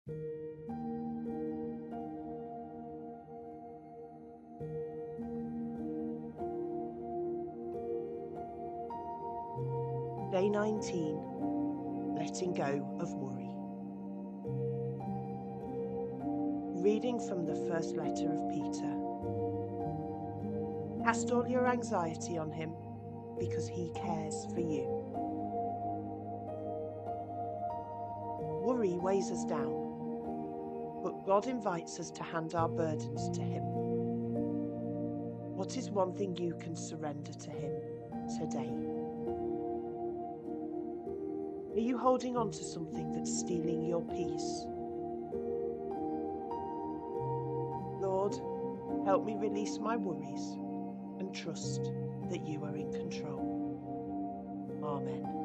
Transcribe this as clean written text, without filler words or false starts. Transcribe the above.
Day 19, Letting Go of Worry. Reading from the first letter of Peter. Cast all your anxiety on him, because he cares for you. Worry weighs us down, but God invites us to hand our burdens to him. What is one thing you can surrender to him today? Are you holding on to something that's stealing your peace? Lord, help me release my worries and trust that you are in control. Amen.